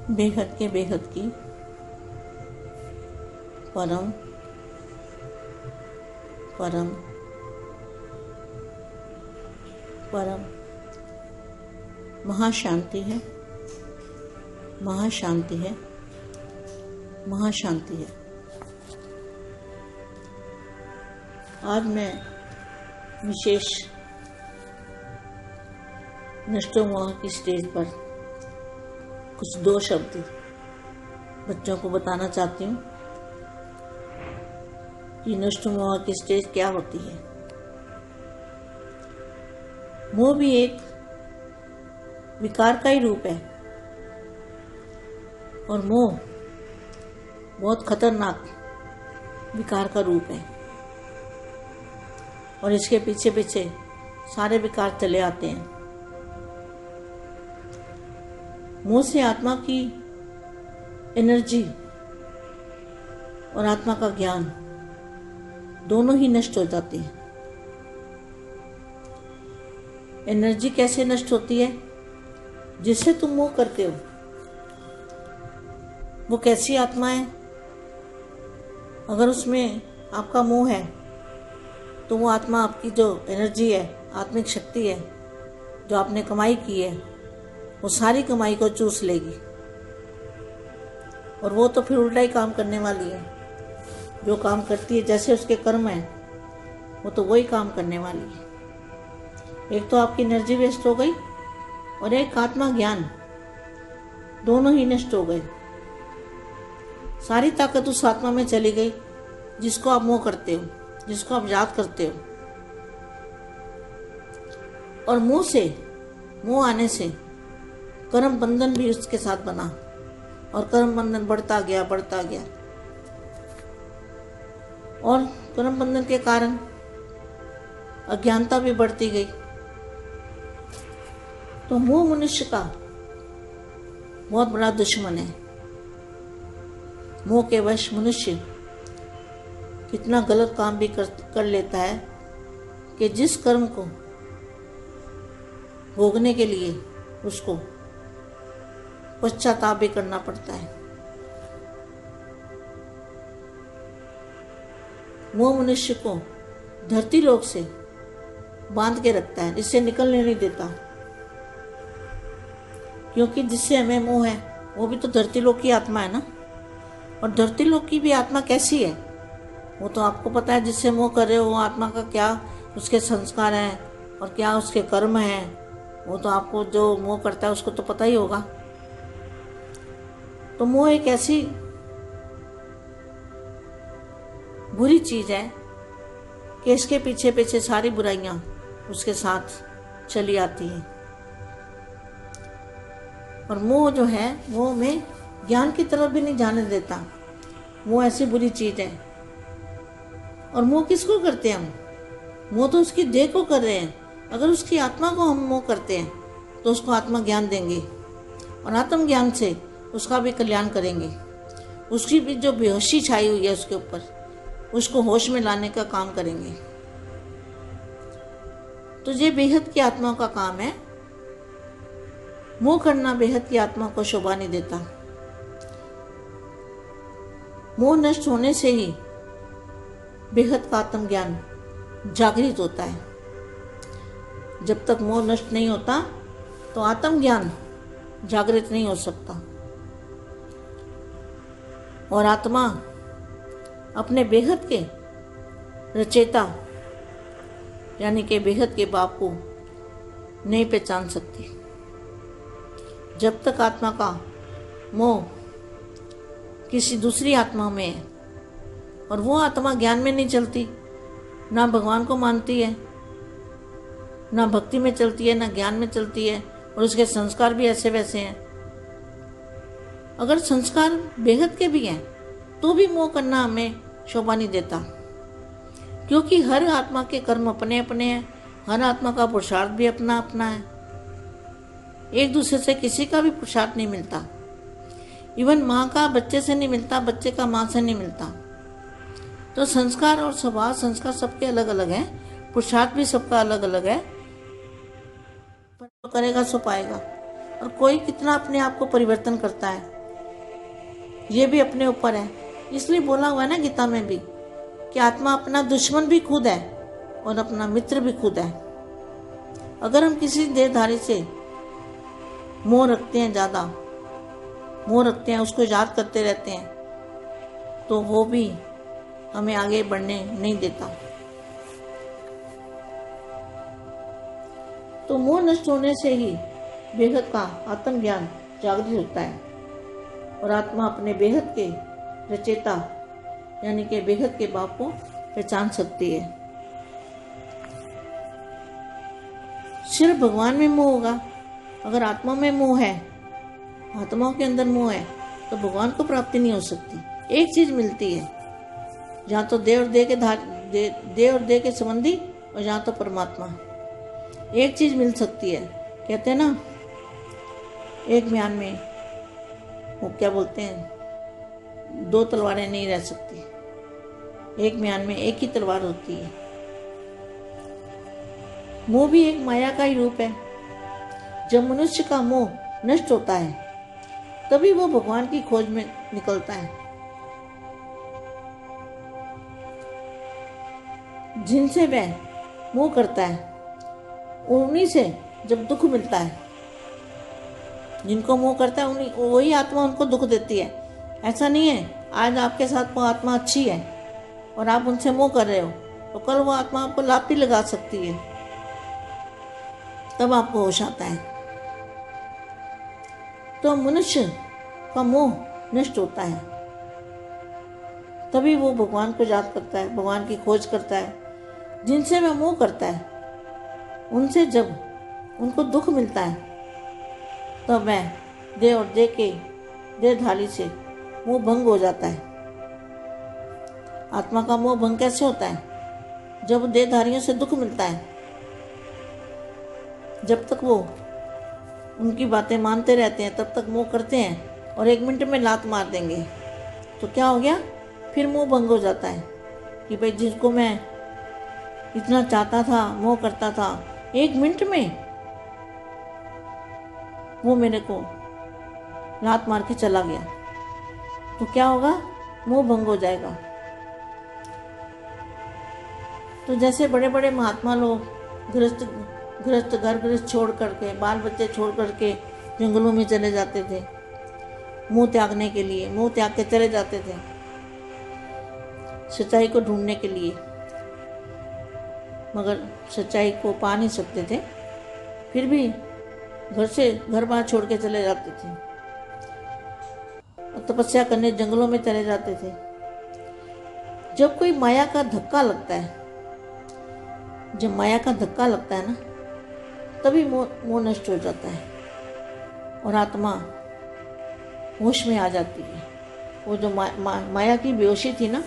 बेहद के बेहद की परम परम परम महाशांति है, महाशांति है, महाशांति है। आज मैं विशेष नष्टोमोह की स्टेज पर कुछ दो शब्द बच्चों को बताना चाहती हूँ कि नष्टोमोह की स्टेज क्या होती है। मोह भी एक विकार का ही रूप है और मोह बहुत खतरनाक विकार का रूप है और इसके पीछे पीछे सारे विकार चले आते हैं। मोह से आत्मा की एनर्जी और आत्मा का ज्ञान दोनों ही नष्ट हो जाते हैं। एनर्जी कैसे नष्ट होती है? जिससे तुम मोह करते हो वो कैसी आत्मा है? अगर उसमें आपका मोह है तो वो आत्मा आपकी जो एनर्जी है, आत्मिक शक्ति है जो आपने कमाई की है, वो सारी कमाई को चूस लेगी और वो तो फिर उल्टा ही काम करने वाली है। जो काम करती है, जैसे उसके कर्म है, वो तो वही काम करने वाली है। एक तो आपकी एनर्जी वेस्ट हो गई और एक आत्मा ज्ञान, दोनों ही नष्ट हो गए। सारी ताकत उस आत्मा में चली गई जिसको आप मोह करते हो, जिसको आप याद करते हो। और मोह आने से कर्म बंधन भी उसके साथ बना और कर्म बंधन बढ़ता गया और कर्म बंधन के कारण अज्ञानता भी बढ़ती गई। तो मोह मनुष्य का बहुत बड़ा दुश्मन है। मोह के वश मनुष्य कितना गलत काम भी कर लेता है कि जिस कर्म को भोगने के लिए उसको पश्चाताप भी करना पड़ता है। मोह मनुष्य को धरती लोक से बांध के रखता है, इससे निकलने नहीं देता। क्योंकि जिससे हमें मोह है वो भी तो धरती लोक की आत्मा है ना। और धरती लोक की भी आत्मा कैसी है वो तो आपको पता है। जिससे मोह कर रहे हो वो आत्मा का क्या उसके संस्कार हैं और क्या उसके कर्म हैं, वो तो आपको जो मोह करता है उसको तो पता ही होगा। तो मोह एक ऐसी बुरी चीज है कि इसके पीछे पीछे सारी बुराइयां उसके साथ चली आती हैं। और मोह जो है वो हमें ज्ञान की तरफ भी नहीं जाने देता। मोह ऐसी बुरी चीज है। और मोह किसको करते हैं हम? मोह तो उसकी देह को कर रहे हैं। अगर उसकी आत्मा को हम मोह करते हैं तो उसको आत्मा ज्ञान देंगे और आत्म ज्ञान से उसका भी कल्याण करेंगे। उसकी भी जो बेहोशी छाई हुई है उसके ऊपर, उसको होश में लाने का काम करेंगे। तो ये बेहद की आत्मा का काम है। मोह करना बेहद की आत्मा को शोभा नहीं देता। मोह नष्ट होने से ही बेहद का आत्म ज्ञान जागृत होता है। जब तक मोह नष्ट नहीं होता तो आत्म ज्ञान जागृत नहीं हो सकता। और आत्मा अपने बेहद के रचेता यानी कि बेहद के बाप को नहीं पहचान सकती। जब तक आत्मा का मोह किसी दूसरी आत्मा में है और वो आत्मा ज्ञान में नहीं चलती, ना भगवान को मानती है, ना भक्ति में चलती है, ना ज्ञान में चलती है, और उसके संस्कार भी ऐसे वैसे हैं। अगर संस्कार बेहद के भी हैं तो भी मोह करना हमें शोभा नहीं देता। क्योंकि हर आत्मा के कर्म अपने अपने हैं, हर आत्मा का पुरुषार्थ भी अपना अपना है। एक दूसरे से किसी का भी पुरुषार्थ नहीं मिलता। इवन माँ का बच्चे से नहीं मिलता, बच्चे का माँ से नहीं मिलता। तो संस्कार और स्वभाव संस्कार सबके अलग अलग हैं, पुरुषार्थ भी सबका अलग अलग है। पर जो करेगा सो पाएगा। और कोई कितना अपने आप को परिवर्तन करता है, ये भी अपने ऊपर है। इसलिए बोला हुआ है ना गीता में भी कि आत्मा अपना दुश्मन भी खुद है और अपना मित्र भी खुद है। अगर हम किसी देहधारी से मोह रखते हैं, ज्यादा मोह रखते हैं, उसको याद करते रहते हैं, तो वो भी हमें आगे बढ़ने नहीं देता। तो मोह नष्ट होने से ही बेहद का आत्मज्ञान जागृत होता है और आत्मा अपने बेहद के रचेता यानी कि बेहद के बाप को पहचान सकती है। सिर्फ भगवान में मोह होगा। अगर आत्मा में मोह है, आत्माओं के अंदर मोह है, तो भगवान को प्राप्ति नहीं हो सकती। एक चीज मिलती है, जहाँ तो देव और देह के संबंधी और जहाँ तो परमात्मा। एक चीज मिल सकती है। कहते हैं ना, एक म्यान में वो क्या बोलते हैं, दो तलवारें नहीं रह सकती। एक म्यान में एक ही तलवार होती है। मोह भी एक माया का ही रूप है। जब मनुष्य का मोह नष्ट होता है, तभी वो भगवान की खोज में निकलता है। जिनसे वह मोह करता है, उन्हीं से जब दुख मिलता है, जिनको मोह करता है उन्हीं वही आत्मा उनको दुख देती है। ऐसा नहीं है आज आपके साथ वो आत्मा अच्छी है और आप उनसे मोह कर रहे हो, तो कल वो आत्मा आपको लात भी लगा सकती है, तब आपको होश आता है। तो मनुष्य का मोह नष्ट होता है, तभी वो भगवान को याद करता है, भगवान की खोज करता है। जिनसे वह मोह करता है, उनसे जब उनको दुख मिलता है, तब वह देह और देह के देहधारी से मोह भंग हो जाता है। आत्मा का मोह भंग कैसे होता है? जब देहधारियों से दुख मिलता है, जब तक वो उनकी बातें मानते रहते हैं, तब तक मोह करते हैं और एक मिनट में लात मार देंगे, तो क्या हो गया? फिर मोह भंग हो जाता है कि भाई जिसको मैं इतना चाहता था, मोह करता था, एक मिनट में वो मेरे को लात मार के चला गया, तो क्या होगा? मोह भंग हो जाएगा। तो जैसे बड़े बड़े महात्मा लोग गृहस्थ छोड़ करके, बाल बच्चे छोड़ करके जंगलों में चले जाते थे मोह त्यागने के लिए, मोह त्याग के चले जाते थे सच्चाई को ढूंढने के लिए, मगर सच्चाई को पा नहीं सकते थे, फिर भी घर बार छोड़ के चले जाते थे, तपस्या करने जंगलों में चले जाते थे। जब कोई माया का धक्का लगता है, जब माया का धक्का लगता है ना, तभी मोह नष्ट हो जाता है और आत्मा होश में आ जाती है। वो जो माया की बेहोशी थी ना,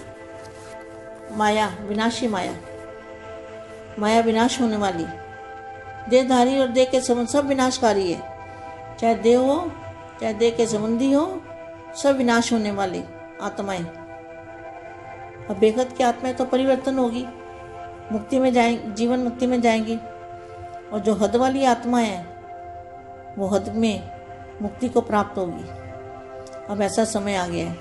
माया विनाशी माया विनाश होने वाली, देहधारी और देह के संबंध सब विनाशकारी है। चाहे देह हो, चाहे देह के संबंधी हो, सब विनाश होने वाली आत्माएं। अब बेहद की आत्माएं तो परिवर्तन होगी, मुक्ति में जाएंगी, जीवन मुक्ति में जाएंगी। और जो हद वाली आत्माएं हैं, वो हद में मुक्ति को प्राप्त होगी। अब ऐसा समय आ गया है।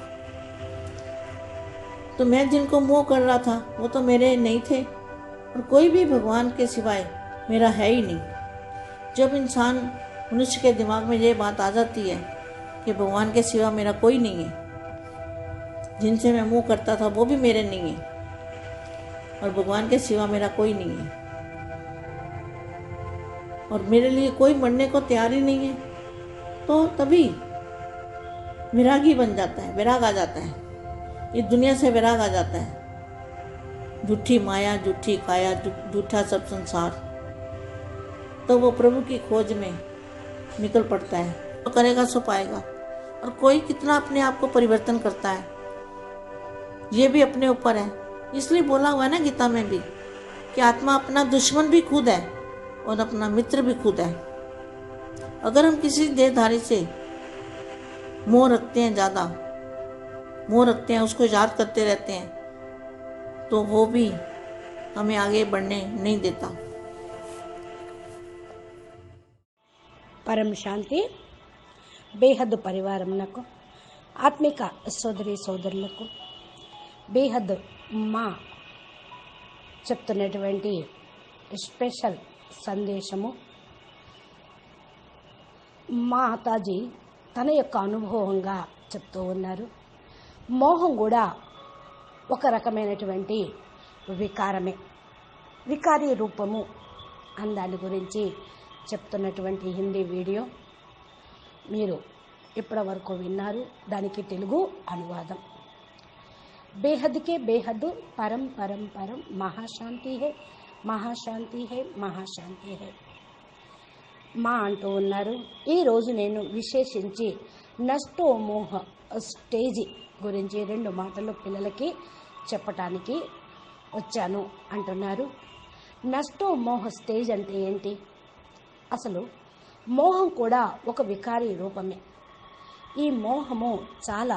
तो मैं जिनको मोह कर रहा था, वो तो मेरे नहीं थे और कोई भी भगवान के सिवाय मेरा है ही नहीं। जब इंसान मनुष्य के दिमाग में ये बात आ जाती है कि भगवान के सिवा मेरा कोई नहीं है, जिनसे मैं मोह करता था वो भी मेरे नहीं है और भगवान के सिवा मेरा कोई नहीं है और मेरे लिए कोई मरने को तैयार ही नहीं है, तो तभी विरागी बन जाता है, विराग आ जाता है, इस दुनिया से विराग आ जाता है। झूठी माया, झूठी काया, झूठा सब संसार, तो वो प्रभु की खोज में निकल पड़ता है। तो करेगा सो पाएगा। और कोई कितना अपने आप को परिवर्तन करता है, ये भी अपने ऊपर है। इसलिए बोला हुआ है ना गीता में भी कि आत्मा अपना दुश्मन भी खुद है और अपना मित्र भी खुद है। अगर हम किसी देहधारी से मोह रखते हैं, ज्यादा मोह रखते हैं, उसको याद करते रहते हैं, तो वो भी हमें आगे बढ़ने नहीं देता। పరం శాంతి బేహద్దు పరివారమునకు ఆత్మిక సోదరి సోదరులకు బేహద్ మా చెప్తున్నటువంటి స్పెషల్ సందేశము. మాతాజీ తన యొక్క అనుభవంగా చెప్తూ ఉన్నారు. మోహం కూడా ఒక రకమైనటువంటి వికారమే, వికారీ రూపము అని దాని గురించి చెప్తున్నటువంటి హిందీ వీడియో మీరు ఇప్పటి వరకు విన్నారు. దానికి తెలుగు అనువాదం. బేహద్ కే బేహద్ పరం పరం పరం మహాశాంతి హే మహాశాంతి హే మహాశాంతి హే మా అంటూ ఉన్నారు. ఈరోజు నేను విశేషించి నష్టోమోహ స్టేజి గురించి 2 మాటలు పిల్లలకి చెప్పటానికి వచ్చాను అంటున్నారు. నష్టోమోహ స్టేజ్ అంటే ఏంటి? అసలు మోహం కూడా ఒక వికారీ రూపమే. ఈ మోహము చాలా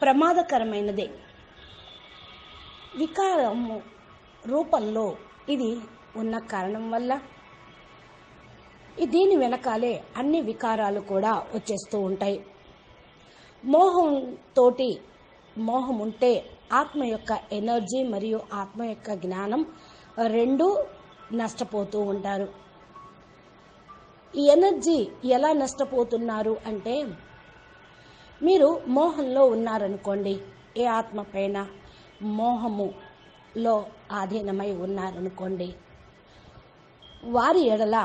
ప్రమాదకరమైనదే. వికారము రూపంలో ఇది ఉన్న కారణం వల్ల దీని వెనకాలే అన్ని వికారాలు కూడా వచ్చేస్తూ ఉంటాయి. మోహం ఉంటే ఆత్మ యొక్క ఎనర్జీ మరియు ఆత్మ యొక్క జ్ఞానం రెండూ నష్టపోతూ ఉంటారు. ఈ ఎనర్జీ ఎలా నష్టపోతున్నారు అంటే, మీరు మోహంలో ఉన్నారనుకోండి, ఏ ఆత్మ పైన మోహములో ఆధీనమై ఉన్నారనుకోండి, వారి ఎడల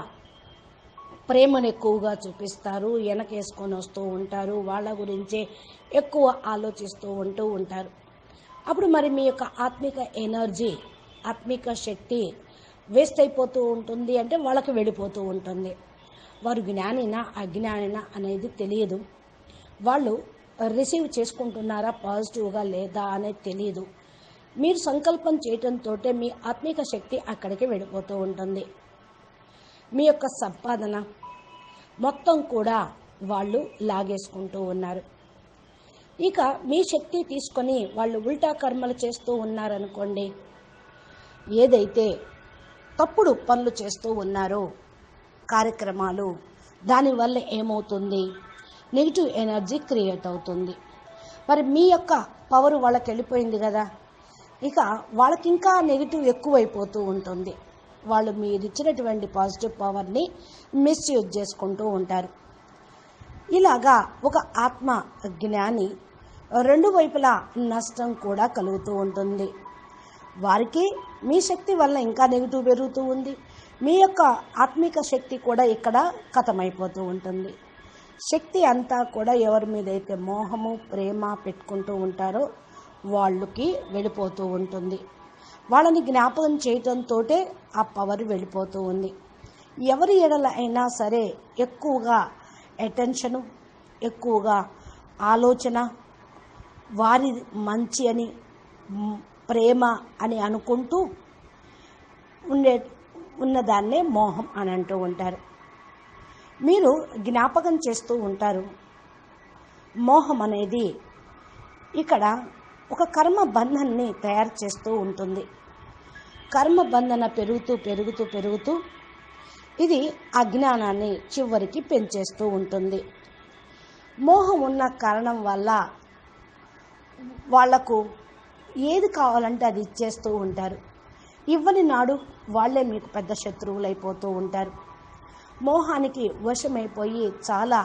ప్రేమను ఎక్కువగా చూపిస్తారు, వెనకేసుకొని వస్తూ ఉంటారు, వాళ్ళ గురించే ఎక్కువ ఆలోచిస్తూ ఉంటారు. అప్పుడు మరి మీ యొక్క ఆత్మిక ఎనర్జీ, ఆత్మిక శక్తి వేస్ట్ అయిపోతూ ఉంటుంది, అంటే వాళ్ళకి వెళ్ళిపోతూ ఉంటుంది. వారు జ్ఞానినా అజ్ఞానినా అనేది తెలియదు. వాళ్ళు రిసీవ్ చేసుకుంటున్నారా పాజిటివ్గా లేదా అనేది తెలియదు. మీరు సంకల్పం చేయటంతో మీ ఆత్మిక శక్తి అక్కడికి వెళ్ళిపోతూ ఉంటుంది. మీ యొక్క సంపాదన మొత్తం కూడా వాళ్ళు లాగేసుకుంటూ ఉన్నారు. ఇక మీ శక్తి తీసుకొని వాళ్ళు ఉల్టా కర్మలు చేస్తూ ఉన్నారనుకోండి, ఏదైతే తప్పుడు పనులు చేస్తూ ఉన్నారో కార్యక్రమాలు, దానివల్ల ఏమవుతుంది? నెగిటివ్ ఎనర్జీ క్రియేట్ అవుతుంది. మరి మీ యొక్క పవర్ వాళ్ళకి వెళ్ళిపోయింది కదా, ఇక వాళ్ళకి ఇంకా నెగిటివ్ ఎక్కువైపోతూ ఉంటుంది. వాళ్ళు మీరు ఇచ్చినటువంటి పాజిటివ్ పవర్ని మిస్యూజ్ చేసుకుంటూ ఉంటారు. ఇలాగా ఒక ఆత్మ జ్ఞాని 2 వైపులా నష్టం కూడా కలుగుతూ ఉంటుంది. వారికి మీ శక్తి వల్ల ఇంకా నెగిటివ్ పెరుగుతూ ఉంది, మీ యొక్క ఆత్మిక శక్తి కూడా ఇక్కడ ఖతమైపోతూ ఉంటుంది. శక్తి అంతా కూడా ఎవరి మీద అయితే మోహము ప్రేమ పెట్టుకుంటూ ఉంటారో వాళ్ళకి వెళ్ళిపోతూ ఉంటుంది. వాళ్ళని జ్ఞాపకం చేయటంతో ఆ పవర్ వెళ్ళిపోతూ ఉంది. ఎవరి ఎడల అయినా సరే ఎక్కువగా అటెన్షను, ఎక్కువగా ఆలోచన, వారి మంచి అని ప్రేమ అని అనుకుంటూ ఉన్నదాన్నే మోహం అని అంటూ ఉంటారు. మీరు జ్ఞాపకం చేస్తూ ఉంటారు. మోహం అనేది ఇక్కడ ఒక కర్మ బంధాన్ని తయారు చేస్తూ ఉంటుంది. కర్మ బంధన పెరుగుతూ ఇది అజ్ఞానాన్ని చివరికి పెంచేస్తూ ఉంటుంది. మోహం ఉన్న కారణం వల్ల వాళ్లకు ఏది కావాలంటే అది ఇచ్చేస్తూ ఉంటారు. ఇవ్వని నాడు వాళ్లే మీకు పెద్ద శత్రువులు అయిపోతూ ఉంటారు. మోహానికి వశమైపోయి చాలా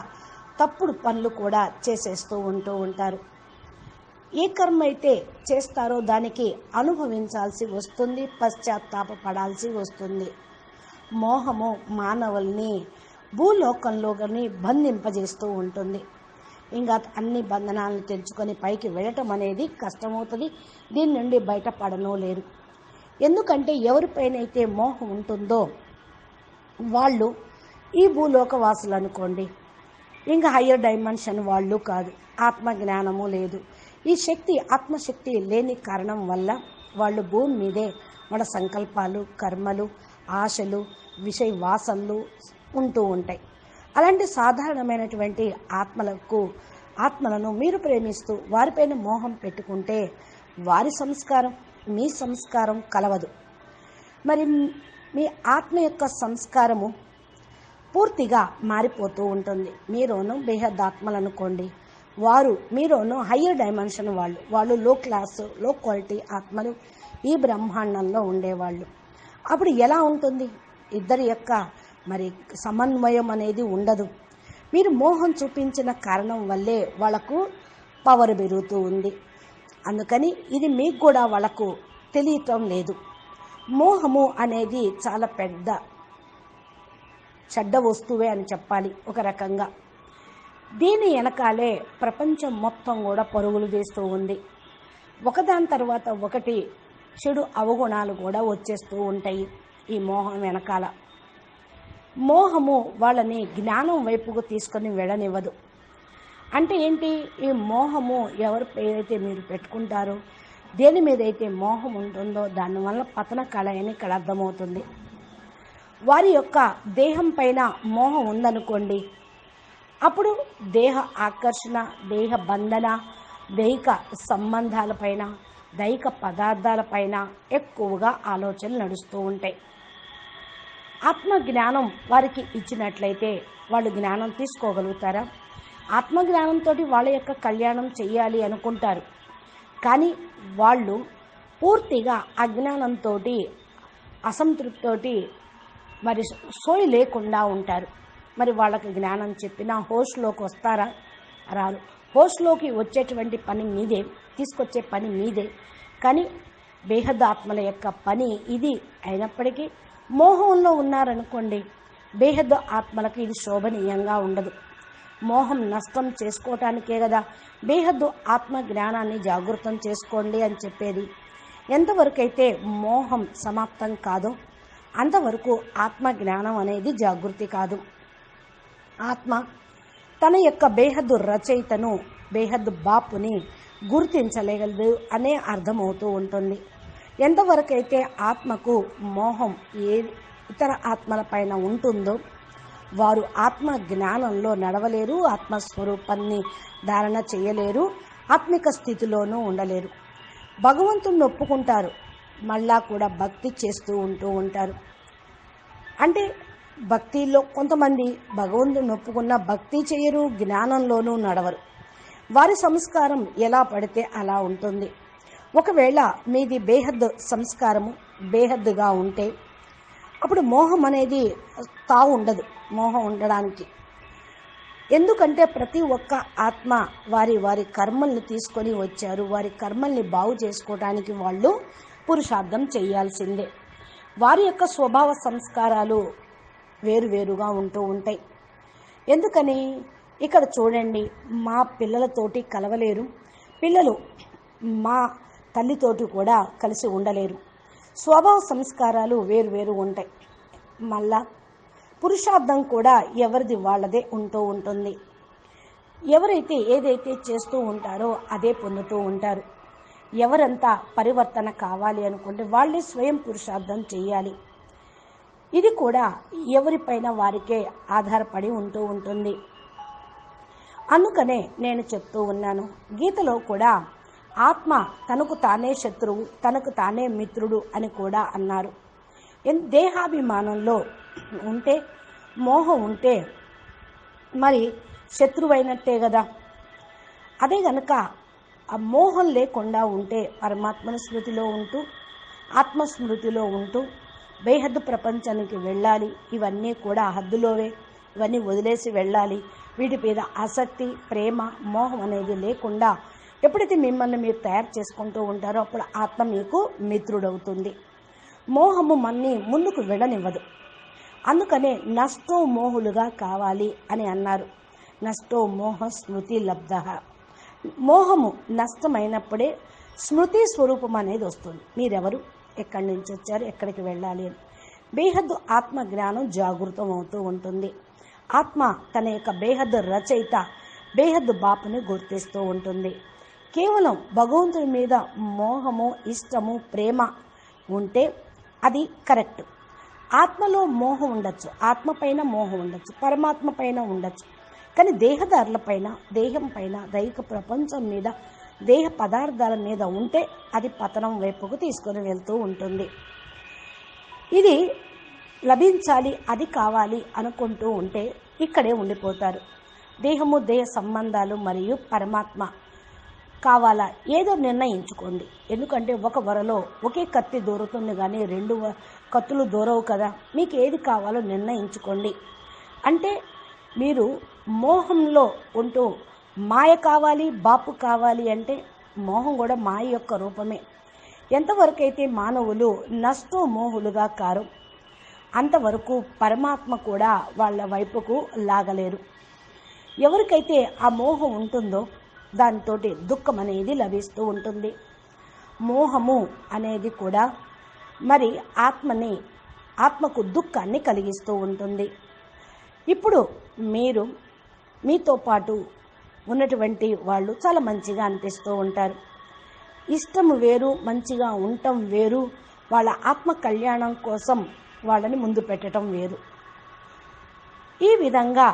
తప్పుడు పనులు కూడా చేసేస్తూ ఉంటారు. ఏ కర్మ అయితే చేస్తారో దానికి అనుభవించాల్సి వస్తుంది, పశ్చాత్తాపపడాల్సి వస్తుంది. మోహము మానవుల్ని భూలోకంలోని బంధింపజేస్తూ ఉంటుంది. ఇంకా అన్ని బంధనాలను తెంచుకొని పైకి వెళ్ళటం అనేది కష్టమవుతుంది. దీని నుండి బయటపడనో లేరు. ఎందుకంటే ఎవరిపైనైతే మోహం ఉంటుందో వాళ్ళు ఈ భూలోక వాసులు అనుకోండి, ఇంకా హయ్యర్ డైమెన్షన్ వాళ్ళు కాదు. ఆత్మజ్ఞానము లేదు. ఈ శక్తి ఆత్మశక్తి లేని కారణం వల్ల వాళ్ళు భూమి మీదే మన సంకల్పాలు, కర్మలు, ఆశలు, విషయ వాసనలు ఉంటూ ఉంటాయి. అలాంటి సాధారణమైనటువంటి ఆత్మలను మీరు ప్రేమిస్తూ వారిపైన మోహం పెట్టుకుంటే వారి సంస్కారం మీ సంస్కారం కలవదు. మరి మీ ఆత్మ యొక్క సంస్కారము పూర్తిగా మారిపోతూ ఉంటుంది. మీరును బేహద్ ఆత్మలు అనుకోండి, వారు మీలోనూ హయ్యర్ డైమెన్షన్ వాళ్ళు లో క్లాస్ లో క్వాలిటీ ఆత్మలు ఈ బ్రహ్మాండంలో ఉండేవాళ్ళు. అప్పుడు ఎలా ఉంటుంది? ఇద్దరి యొక్క మరి సమన్వయం అనేది ఉండదు. మీరు మోహం చూపించిన కారణం వల్లే వాళ్ళకు పవర్ పెరుగుతూ ఉంది. అందుకని ఇది మీకు కూడా వాళ్ళకు తెలియటం లేదు. మోహము అనేది చాలా పెద్ద చెడ్డ వస్తువే అని చెప్పాలి ఒక రకంగా. దీని వెనకాలే ప్రపంచం మొత్తం కూడా పరుగులు తీస్తూ ఉంది. ఒకదాని తర్వాత ఒకటి చెడు అవగుణాలు కూడా వచ్చేస్తూ ఉంటాయి ఈ మోహం వెనకాల. మోహము వాళ్ళని జ్ఞానం వైపుకు తీసుకొని వెళ్ళనివ్వదు. అంటే ఏంటి? ఈ మోహము ఎవరి పేరైతే మీరు పెట్టుకుంటారో, దేని మీద అయితే మోహం ఉంటుందో దానివల్ల పతన కళ అని ఇక్కడ అర్థమవుతుంది. వారి యొక్క దేహం పైన మోహం ఉందనుకోండి, అప్పుడు దేహ ఆకర్షణ, దేహ బంధన, దైహిక సంబంధాలపైన, దైహిక పదార్థాలపైన ఎక్కువగా ఆలోచనలు నడుస్తూ ఉంటాయి. ఆత్మజ్ఞానం వారికి ఇచ్చినట్లయితే వాళ్ళు జ్ఞానం తీసుకోగలుగుతారా? ఆత్మజ్ఞానంతో వాళ్ళ యొక్క కళ్యాణం చెయ్యాలి అనుకుంటారు. కానీ వాళ్ళు పూర్తిగా అజ్ఞానంతో, అసంతృప్తితోటి మరి సోయి లేకుండా ఉంటారు. మరి వాళ్ళకి జ్ఞానం చెప్పినా హోష్లోకి వస్తారా? రారు. హోష్లోకి వచ్చేటువంటి పని మీదే, తీసుకొచ్చే పని మీదే. కానీ బేహద్దాత్మల యొక్క పని ఇది అయినప్పటికీ మోహంలో ఉన్నారనుకోండి, బేహద్దు ఆత్మలకు ఇది శోభనీయంగా ఉండదు. మోహం నష్టం చేసుకోవటానికే కదా బేహద్దు ఆత్మ జ్ఞానాన్ని జాగృతం చేసుకోండి అని చెప్పేది. ఎంతవరకైతే మోహం సమాప్తం కాదో అంతవరకు ఆత్మ జ్ఞానం అనేది జాగృతి కాదు. ఆత్మ తన యొక్క బేహద్దు రచయితను, బేహద్దు బాపుని గుర్తించలేగలదు అనే అర్థమవుతూ ఉంటుంది. ఎంతవరకైతే ఆత్మకు మోహం ఏ ఇతర ఆత్మలపైన ఉంటుందో వారు ఆత్మ జ్ఞానంలో నడవలేరు, ఆత్మస్వరూపాన్ని ధారణ చేయలేరు, ఆత్మిక స్థితిలోనూ ఉండలేరు. భగవంతుణ్ణి ఒప్పుకుంటారు, మళ్ళా కూడా భక్తి చేస్తూ ఉంటారు. అంటే భక్తిలో కొంతమంది భగవంతుని ఒప్పుకున్న భక్తి చేయరు, జ్ఞానంలోనూ నడవరు. వారి సంస్కారం ఎలా పడితే అలా ఉంటుంది. ఒకవేళ మీది బేహద్దు సంస్కారము బేహద్దుగా ఉంటే అప్పుడు మోహం అనేది ఉండదు. మోహం ఉండడానికి ఎందుకంటే ప్రతి ఒక్క ఆత్మ వారి వారి కర్మల్ని తీసుకొని వచ్చారు. వారి కర్మల్ని బాగు చేసుకోవడానికి వాళ్ళు పురుషార్థం చేయాల్సిందే. వారి యొక్క స్వభావ సంస్కారాలు వేరువేరుగా ఉంటూ ఉంటాయి. ఎందుకని? ఇక్కడ చూడండి, మా పిల్లలతోటి కలవలేరు, పిల్లలు మా తల్లితోటి కూడా కలిసి ఉండలేరు. స్వభావ సంస్కారాలు వేరువేరు ఉంటాయి. మళ్ళా పురుషార్థం కూడా ఎవరిది వాళ్ళదే ఉంటూ ఉంటుంది. ఎవరైతే ఏదైతే చేస్తూ ఉంటారో అదే పొందుతూ ఉంటారు. ఎవరంతా పరివర్తన కావాలి అనుకుంటే వాళ్ళే స్వయం పురుషార్థం చేయాలి. ఇది కూడా ఎవరిపైన వారికే ఆధారపడి ఉంటూ ఉంటుంది. అందుకనే నేను చెప్తూ ఉన్నాను, గీతలో కూడా ఆత్మ తనకు తానే శత్రువు, తనకు తానే మిత్రుడు అని కూడా అన్నారు. దేహాభిమానంలో ఉంటే, మోహం ఉంటే మరి శత్రువైనట్టే కదా. అదే గనక ఆ మోహం లేకుండా ఉంటే పరమాత్మని స్మృతిలో ఉంటూ, ఆత్మస్మృతిలో ఉంటూ బేహద్దు ప్రపంచానికి వెళ్ళాలి. ఇవన్నీ కూడా హద్దులోవే, ఇవన్నీ వదిలేసి వెళ్ళాలి. వీటి మీద ఆసక్తి, ప్రేమ, మోహం అనేది లేకుండా ఎప్పుడైతే మిమ్మల్ని మీరు తయారు చేసుకుంటూ ఉంటారో అప్పుడు ఆత్మ మీకు మిత్రుడవుతుంది. మోహము మన్ని ముందుకు వెళ్ళనివ్వదు. అందుకనే నష్టో మోహులుగా కావాలి అని అన్నారు. నష్టో మోహ స్మృతి లబ్ధ. మోహము నష్టమైనప్పుడే స్మృతి స్వరూపం అనేది వస్తుంది. మీరెవరు, ఎక్కడి నుంచి వచ్చారు, ఎక్కడికి వెళ్ళాలి అని. బేహద్దు ఆత్మ జ్ఞానం జాగృతం అవుతూ ఉంటుంది. ఆత్మ తన యొక్క బేహద్దు రచయిత, బేహద్దు బాపుని గుర్తిస్తూ ఉంటుంది. కేవలం భగవంతుని మీద మోహము, ఇష్టము, ప్రేమ ఉంటే అది కరెక్ట్. ఆత్మలో మోహం ఉండొచ్చు, ఆత్మ పైన మోహం ఉండొచ్చు, పరమాత్మ పైన ఉండొచ్చు. కానీ దేహదారుల పైన, దేహం పైన, దైహిక ప్రపంచం మీద, దేహ పదార్థాల మీద ఉంటే అది పతనం వైపుకు తీసుకొని వెళ్తూ ఉంటుంది. ఇది లభించాలి, అది కావాలి అనుకుంటూ ఉంటే ఇక్కడే ఉండిపోతారు. దేహము, దేహ సంబంధాలు మరియు పరమాత్మ కావాలా ఏదో నిర్ణయించుకోండి. ఎందుకంటే ఒక వరలో ఒకే కత్తి దూరుతుంది కానీ రెండు కత్తులు దూరవు కదా. మీకు ఏది కావాలో నిర్ణయించుకోండి. అంటే మీరు మోహంలో ఉంటూ మాయ కావాలి, బాపు కావాలి అంటే మోహం కూడా మాయ యొక్క రూపమే. ఎంతవరకైతే మానవులు నష్టో మోహులుగా కారు అంతవరకు పరమాత్మ కూడా వాళ్ళ వైపుకు లాగలేరు. ఎవరికైతే ఆ మోహం ఉంటుందో దాంతో దుఃఖం అనేది లభిస్తూ ఉంటుంది. మోహము అనేది కూడా మరి ఆత్మకు దుఃఖాన్ని కలిగిస్తూ ఉంటుంది. ఇప్పుడు మీరు మీతో పాటు ఉన్నటువంటి వాళ్ళు చాలా మంచిగా అనిపిస్తూ ఉంటారు. ఇష్టం వేరు, మంచిగా ఉండటం వేరు, వాళ్ళ ఆత్మ కళ్యాణం కోసం వాళ్ళని ముందు పెట్టడం వేరు. ఈ విధంగా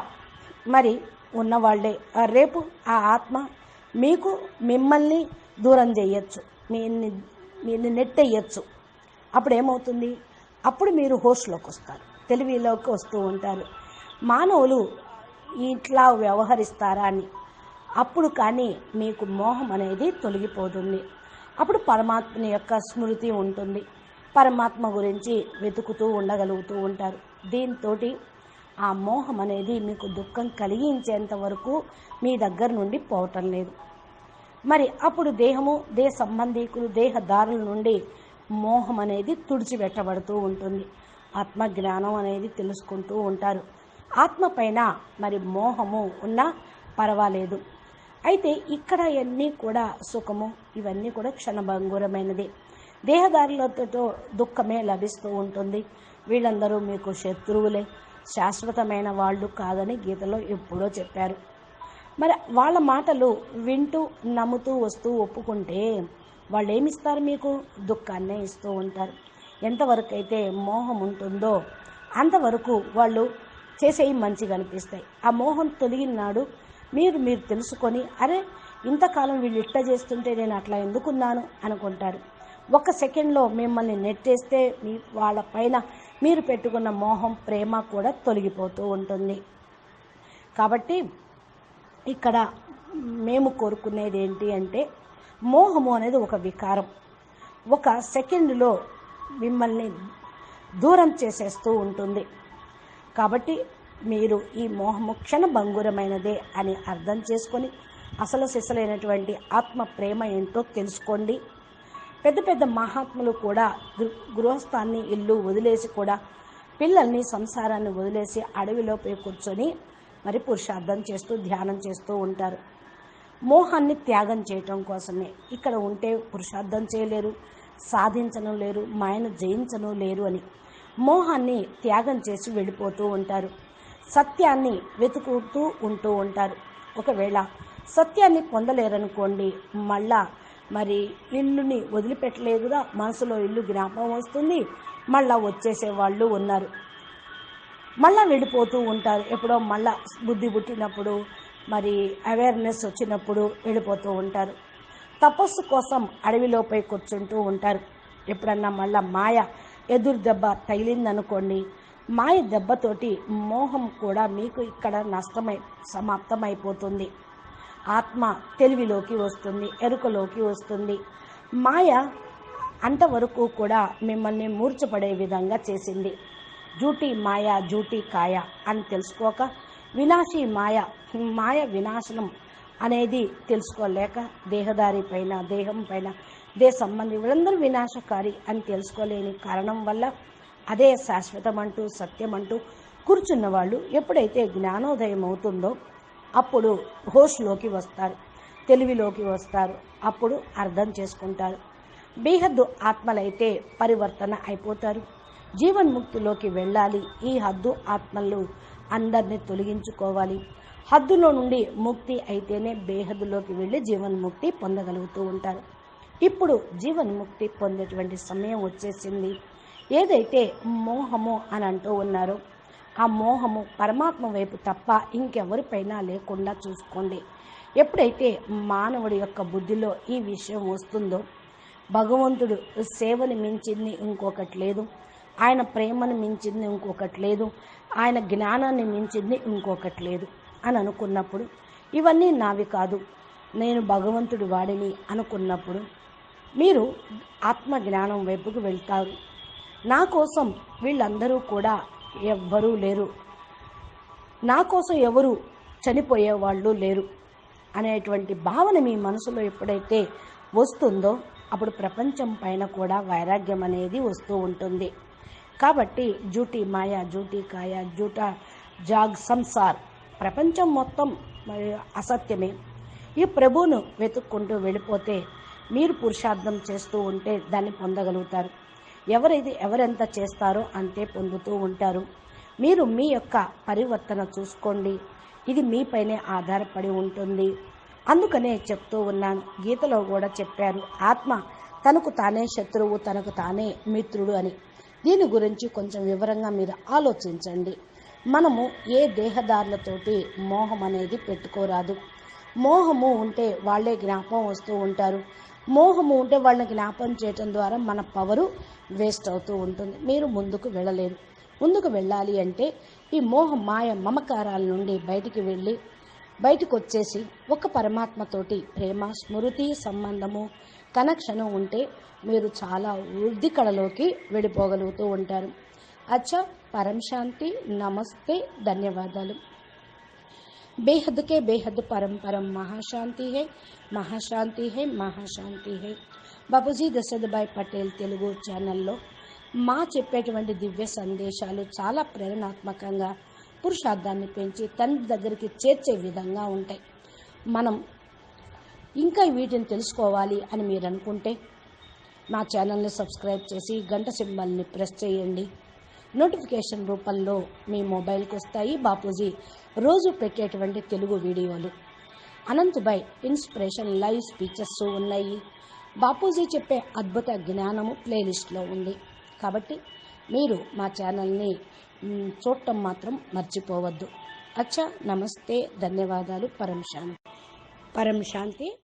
మరి ఉన్నవాళ్లే రేపు ఆ ఆత్మ మిమ్మల్ని దూరం చేయొచ్చు, మీరు నెట్టేయచ్చు. అప్పుడు ఏమవుతుంది? అప్పుడు మీరు హోష్లోకి వస్తారు, తెలివిలోకి వస్తూ ఉంటారు. మానవులు ఇట్లా వ్యవహరిస్తారా అని అప్పుడు కానీ మీకు మోహం అనేది తొలగిపోతుంది. అప్పుడు పరమాత్మ యొక్క స్మృతి ఉంటుంది. పరమాత్మ గురించి వెతుకుతూ ఉండగలుగుతూ ఉంటారు. దీంతో ఆ మోహం అనేది మీకు దుఃఖం కలిగించేంత వరకు మీ దగ్గర నుండి పోవటం లేదు. మరి అప్పుడు దేహము, దేహ సంబంధీకులు, దేహదారుల నుండి మోహం అనేది తుడిచిపెట్టబడుతూ ఉంటుంది. ఆత్మ జ్ఞానం అనేది తెలుసుకుంటూ ఉంటారు. ఆత్మ పైన మరి మోహము ఉన్నా పర్వాలేదు. అయితే ఇక్కడ అన్నీ కూడా సుఖము, ఇవన్నీ కూడా క్షణభంగురమైనది. దేహదారులతో దుఃఖమే లభిస్తూ ఉంటుంది. వీళ్ళందరూ మీకు శత్రువులే, శాశ్వతమైన వాళ్ళు కాదని గీతలో ఎప్పుడో చెప్పారు. మరి వాళ్ళ మాటలు వింటూ నమ్ముతూ వస్తూ ఒప్పుకుంటే వాళ్ళు ఏమిస్తారు? మీకు దుఃఖాన్నే ఇస్తూ ఉంటారు. ఎంతవరకు అయితే మోహం ఉంటుందో అంతవరకు వాళ్ళు చేసేవి మంచిగా అనిపిస్తాయి. ఆ మోహం తొలగినాడు మీరు తెలుసుకొని, అరే ఇంతకాలం వీళ్ళు ఇట్లా చేస్తుంటే నేను అట్లా ఎందుకున్నాను అనుకుంటారు. ఒక సెకండ్లో మిమ్మల్ని నెట్టేస్తే వాళ్ళ పైన మీరు పెట్టుకున్న మోహం, ప్రేమ కూడా తొలగిపోతూ ఉంటుంది. కాబట్టి ఇక్కడ మేము కోరుకునేది ఏంటి అంటే, మోహము అనేది ఒక వికారం. ఒక సెకండ్లో మిమ్మల్ని దూరం చేసేస్తూ ఉంటుంది. కాబట్టి మీరు ఈ మోహము క్షణభంగురమైనదే అని అర్థం చేసుకొని అసలు సిసలైనటువంటి ఆత్మ ప్రేమ ఏంటో తెలుసుకోండి. పెద్ద పెద్ద మహాత్ములు కూడా గృహస్థాన్ని, ఇల్లు వదిలేసి కూడా పిల్లల్ని, సంసారాన్ని వదిలేసి అడవిలో పోయి కూర్చొని మరి పురుషార్థం చేస్తూ ధ్యానం చేస్తూ ఉంటారు. మోహాన్ని త్యాగం చేయటం కోసమే. ఇక్కడ ఉంటే పురుషార్థం చేయలేరు, సాధించను లేరు, మాయను జయించను లేరు అని మోహాన్ని త్యాగం చేసి వెళ్ళిపోతూ ఉంటారు. సత్యాన్ని వెతుకుతూ ఉంటూ ఉంటారు. ఒకవేళ సత్యాన్ని పొందలేరనుకోండి, మళ్ళా మరి ఇల్లుని వదిలిపెట్టలేదుగా, మనసులో ఇల్లు జ్ఞాపకం వస్తుంది, మళ్ళా వచ్చేసే వాళ్ళు ఉన్నారు. మళ్ళా వెళ్ళిపోతూ ఉంటారు. ఎప్పుడో మళ్ళా బుద్ధి పుట్టినప్పుడు, మరి అవేర్నెస్ వచ్చినప్పుడు వెళ్ళిపోతూ ఉంటారు. తపస్సు కోసం అడవిలోపై కూర్చుంటూ ఉంటారు. ఎప్పుడన్నా మళ్ళా మాయ ఎదురు దెబ్బ తగిలిందనుకోండి, మాయ దెబ్బతోటి మోహం కూడా మీకు ఇక్కడ సమాప్తమైపోతుంది. ఆత్మ తెలివిలోకి వస్తుంది, ఎరుకలోకి వస్తుంది. మాయ అంతవరకు కూడా మిమ్మల్ని మూర్ఛపడే విధంగా చేసింది. జూటీ మాయ, జూటీ కాయ అని తెలుసుకోక, వినాశీ మాయ వినాశనం అనేది తెలుసుకోలేక, దేహదారి పైన, దేహం పైన, దేశ సంబంధి వీళ్ళందరూ వినాశకారి అని తెలుసుకోలేని కారణం వల్ల అదే శాశ్వతమంటూ, సత్యమంటూ కూర్చున్న వాళ్ళు ఎప్పుడైతే జ్ఞానోదయం అవుతుందో అప్పుడు హోష్లోకి వస్తారు, తెలివిలోకి వస్తారు. అప్పుడు అర్థం చేసుకుంటారు. బేహద్దు ఆత్మలైతే పరివర్తన అయిపోతారు. జీవన్ముక్తిలోకి వెళ్ళాలి. ఈ హద్దు ఆత్మలు అందరినీ తొలగించుకోవాలి. హద్దులో నుండి ముక్తి అయితేనే బేహద్దులోకి వెళ్ళి జీవన్ముక్తి పొందగలుగుతూ ఉంటారు. ఇప్పుడు జీవన్ముక్తి పొందేటువంటి సమయం వచ్చేసింది. ఏదైతే మోహము అని అంటూ ఉన్నారో ఆ మోహము పరమాత్మ వైపు తప్ప ఇంకెవరిపైనా లేకుండా చూసుకోండి. ఎప్పుడైతే మానవుడి యొక్క బుద్ధిలో ఈ విషయం వస్తుందో, భగవంతుడు సేవని మించింది ఇంకొకటి లేదు, ఆయన ప్రేమను మించింది ఇంకొకటి లేదు, ఆయన జ్ఞానాన్ని మించింది ఇంకొకటి లేదు. అని అనుకున్నప్పుడు, ఇవన్నీ నావి కాదు, నేను భగవంతుడి వాడిని అనుకున్నప్పుడు మీరు ఆత్మజ్ఞానం వైపుకు వెళ్తారు. నా కోసం వీళ్ళందరూ కూడా ఎవ్వరూ లేరు, నా కోసం ఎవరు చనిపోయేవాళ్ళు లేరు అనేటువంటి భావన మీ మనసులో ఎప్పుడైతే వస్తుందో అప్పుడు ప్రపంచం పైన కూడా వైరాగ్యం అనేది వస్తూ ఉంటుంది. కాబట్టి జూటీ మాయా, జూటీ కాయ, జూటా జాగ్ సంసార్, ప్రపంచం మొత్తం అసత్యమే. ఈ ప్రభువును వెతుక్కుంటూ వెళ్ళిపోతే మీరు పురుషార్థం చేస్తూ ఉంటే దాన్ని పొందగలుగుతారు. ఎవరెంత చేస్తారో అంతే పొందుతూ ఉంటారు. మీరు మీ యొక్క పరివర్తన చూసుకోండి, ఇది మీపైనే ఆధారపడి ఉంటుంది. అందుకనే చెప్తూ ఉన్నాను, గీతలో కూడా చెప్పారు, ఆత్మ తనకు తానే శత్రువు, తనకు తానే మిత్రుడు అని. దీని గురించి కొంచెం వివరంగా మీరు ఆలోచించండి. మనము ఏ దేహదారులతోటి మోహం అనేది పెట్టుకోరాదు. మోహము ఉంటే వాళ్ళే జ్ఞాపకం వస్తూ ఉంటారు. మోహము ఉంటే వాళ్ళని జ్ఞాపకం చేయటం ద్వారా మన పవరు వేస్ట్ అవుతూ ఉంటుంది. మీరు ముందుకు వెళ్ళలేరు. ముందుకు వెళ్ళాలి అంటే ఈ మోహ మాయ మమకారాల నుండి బయటికి వచ్చేసి ఒక పరమాత్మతోటి ప్రేమ, స్మృతి, సంబంధము, కనెక్షను ఉంటే మీరు చాలా వృద్ధి కళలోకి వెళ్ళిపోగలుగుతూ ఉంటారు. అచ్చా, పరం శాంతి, నమస్తే, ధన్యవాదాలు. बेहद के बेहद परम परम महाशांति है, महाशांति है, महाशांति है. బాపూజీ దశరథభాయ్ పటేల్ తెలుగు ఛానల్లో మా చెప్పేటువంటి దివ్య సందేశాలు చాలా ప్రేరణాత్మకంగా పురుషార్థాన్ని పెంచి తండ్రి దగ్గరికి చేర్చే విధంగా ఉంటాయి. మనం ఇంకా వీటిని తెలుసుకోవాలి అని మీరు అనుకుంటే మా ఛానల్ని సబ్స్క్రైబ్ చేసి గంట సింబల్ని ప్రెస్ చేయండి. నోటిఫికేషన్ రూపంలో మీ మొబైల్కి వస్తాయి బాపూజీ రోజు పెట్టేటువంటి తెలుగు వీడియోలు. అనంతభాయ్ ఇన్స్పిరేషన్ లైవ్ స్పీచెస్ ఉన్నాయి. బాపూజీ చెప్పే అద్భుత జ్ఞానము ప్లేలిస్ట్లో ఉంది. కాబట్టి మీరు మా ఛానల్ని చూడటం మాత్రం మర్చిపోవద్దు. అచ్చా, నమస్తే, ధన్యవాదాలు. పరం శాంతి.